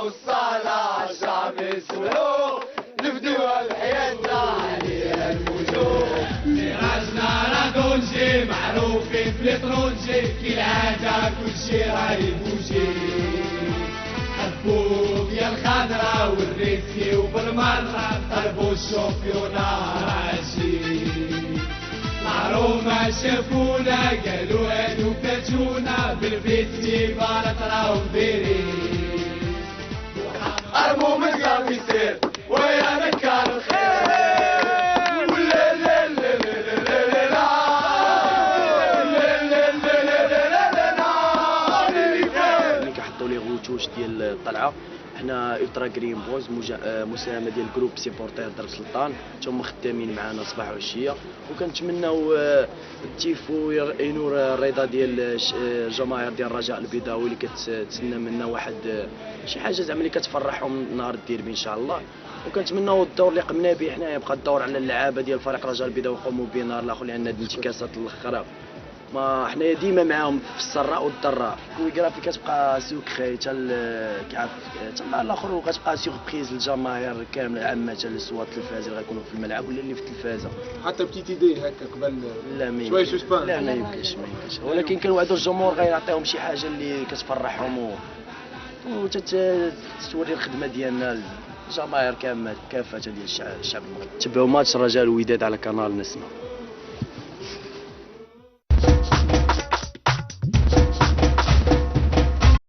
والصلاة جامي سمعوا نفدوها بحياتنا عليها الموجود. ميراجنا راه دونجي معروفين في ليترونجي كالعادة كلشي راه يبوجي. حبوب يا الخضرا والريسكي وبالمرة طلبوا الشامبيونا راشي. معرومة شافونا قالوا هادو فاتونا بالفيستيفال تراو مديرين. ارموا من قلب يصير ويا نكال الخير ولا لا لا لا لا لا لا. ملي كيحطوا لي غوتوش ديال الطلعه حنا الترا جرين بوز مساهمه ديال جروب سيبورتير درب سلطان، هما خدامين معنا صباح وعشيه، وكنتمناو التيفو ينور الرضا ديال الجماهير ديال الرجاء البيضاوي اللي كتسنى منا واحد شي حاجه زعما اللي كتفرحهم نهار الديربي ان شاء الله. وكنتمناو الدور اللي قمنا به حنايا يبقى الدور على اللعابه ديال فريق الرجاء البيضاوي يقوموا به نهار الاخر، لان هاد الانتكاسات الاخرى ما حنايا ديما معاهم في السراء والضراء. كويكرافي كتبقى سوكخي حتى كيعرف حتى النهار الاخر، وكتبقى سيربريز للجماهير كامله عامه سواء التلفازه اللي غيكونوا في الملعب ولا اللي في التلفازه. حتى بتيت ايدي هكا قبل لا شويه سوسبان. لا ما يمكنش ولكن كنوعدوا الجمهور غيعطيهم شي حاجه اللي كتفرحهم وتوري الخدمه ديالنا الجماهير كافه ديال الشعب المغربي. تبعوا ماتش الرجاء الوداد على قناه نسمه.